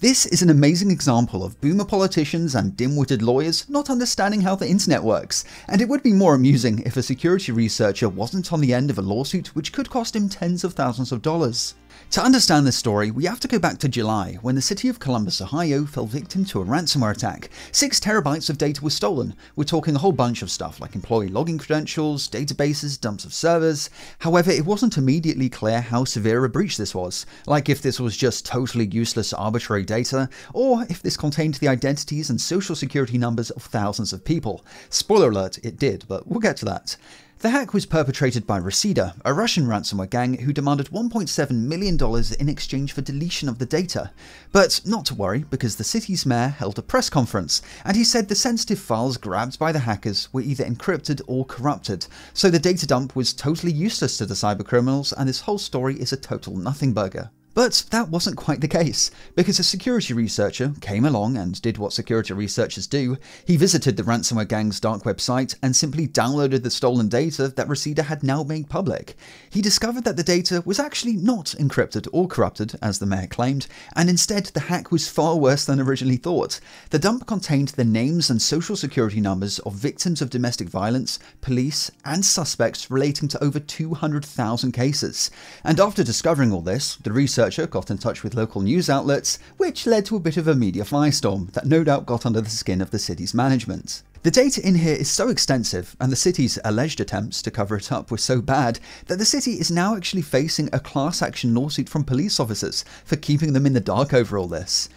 This is an amazing example of boomer politicians and dim-witted lawyers not understanding how the internet works, and it would be more amusing if a security researcher wasn't on the end of a lawsuit which could cost him tens of thousands of dollars. To understand this story, we have to go back to July, when the city of Columbus, Ohio fell victim to a ransomware attack. 6 terabytes of data was stolen. We're talking a whole bunch of stuff like employee login credentials, databases, dumps of servers. However, it wasn't immediately clear how severe a breach this was, like if this was just totally useless arbitrary data, or if this contained the identities and social security numbers of thousands of people. Spoiler alert, it did, but we'll get to that. The hack was perpetrated by Reseda, a Russian ransomware gang who demanded $1.7 million in exchange for deletion of the data. But not to worry, because the city's mayor held a press conference, and he said the sensitive files grabbed by the hackers were either encrypted or corrupted, so the data dump was totally useless to the cybercriminals, and this whole story is a total nothing burger. But that wasn't quite the case, because a security researcher came along and did what security researchers do. He visited the ransomware gang's dark web site and simply downloaded the stolen data that Reseda had now made public. He discovered that the data was actually not encrypted or corrupted, as the mayor claimed, and instead the hack was far worse than originally thought. The dump contained the names and social security numbers of victims of domestic violence, police, and suspects relating to over 200,000 cases. And after discovering all this, the researcher got in touch with local news outlets, which led to a bit of a media firestorm that no doubt got under the skin of the city's management. The data in here is so extensive, and the city's alleged attempts to cover it up were so bad, that the city is now actually facing a class action lawsuit from police officers for keeping them in the dark over all this.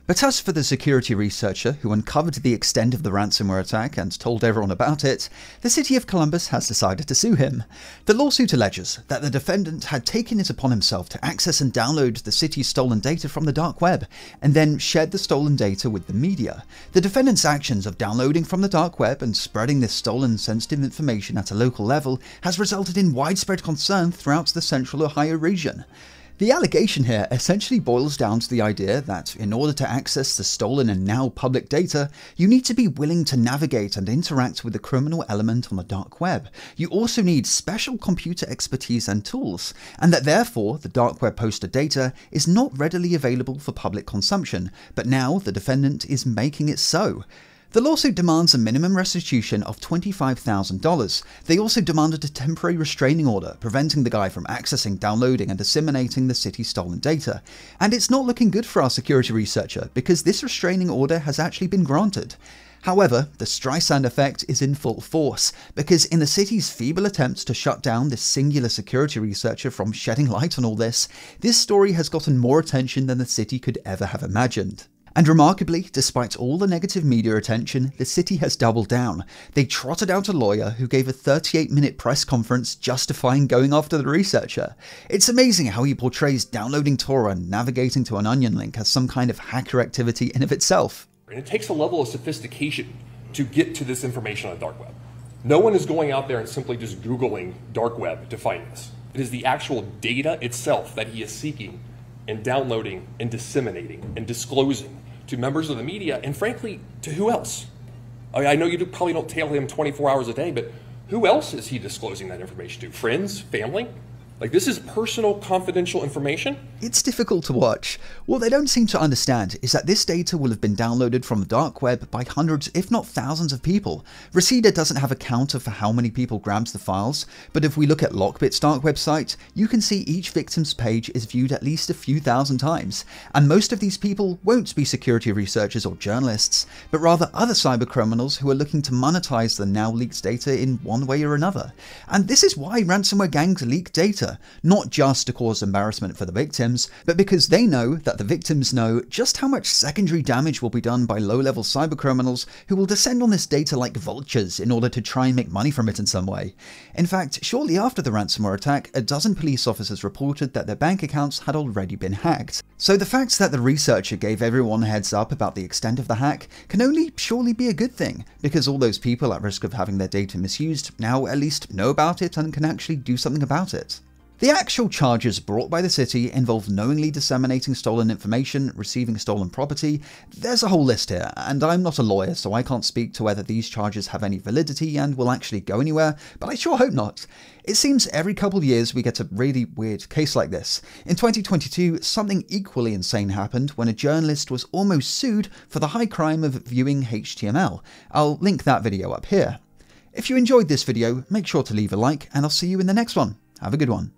But as for the security researcher who uncovered the extent of the ransomware attack and told everyone about it, the city of Columbus has decided to sue him. The lawsuit alleges that the defendant had taken it upon himself to access and download the city's stolen data from the dark web, and then shared the stolen data with the media. The defendant's actions of downloading from the dark web and spreading this stolen sensitive information at a local level has resulted in widespread concern throughout the central Ohio region. The allegation here essentially boils down to the idea that in order to access the stolen and now public data, you need to be willing to navigate and interact with the criminal element on the dark web. You also need special computer expertise and tools, and that therefore the dark web posted data is not readily available for public consumption, but now the defendant is making it so. The lawsuit demands a minimum restitution of $25,000. They also demanded a temporary restraining order, preventing the guy from accessing, downloading and disseminating the city's stolen data. And it's not looking good for our security researcher, because this restraining order has actually been granted. However, the Streisand effect is in full force, because in the city's feeble attempts to shut down this singular security researcher from shedding light on all this story has gotten more attention than the city could ever have imagined. And remarkably, despite all the negative media attention, the city has doubled down. They trotted out a lawyer who gave a 38-minute press conference justifying going after the researcher. It's amazing how he portrays downloading Tor and navigating to an onion link as some kind of hacker activity in of itself. And it takes a level of sophistication to get to this information on the dark web. No one is going out there and simply just Googling dark web to find this. It is the actual data itself that he is seeking and downloading and disseminating and disclosing to members of the media, and frankly, to who else? I know you probably don't tail him 24 hours a day, but who else is he disclosing that information to? Friends? Family? Like, this is personal, confidential information. It's difficult to watch. What they don't seem to understand is that this data will have been downloaded from the dark web by hundreds, if not thousands of people. Reseda doesn't have a counter for how many people grabs the files, but if we look at Lockbit's dark website, you can see each victim's page is viewed at least a few thousand times. And most of these people won't be security researchers or journalists, but rather other cybercriminals who are looking to monetize the now leaked data in one way or another. And this is why ransomware gangs leak data, not just to cause embarrassment for the victims, but because they know that the victims know just how much secondary damage will be done by low-level cybercriminals who will descend on this data like vultures in order to try and make money from it in some way. In fact, shortly after the ransomware attack, a dozen police officers reported that their bank accounts had already been hacked. So the fact that the researcher gave everyone a heads up about the extent of the hack can only surely be a good thing, because all those people at risk of having their data misused now at least know about it and can actually do something about it. The actual charges brought by the city involve knowingly disseminating stolen information, receiving stolen property. There's a whole list here, and I'm not a lawyer, so I can't speak to whether these charges have any validity and will actually go anywhere, but I sure hope not. It seems every couple of years we get a really weird case like this. In 2022, something equally insane happened when a journalist was almost sued for the high crime of viewing HTML. I'll link that video up here. If you enjoyed this video, make sure to leave a like, and I'll see you in the next one. Have a good one.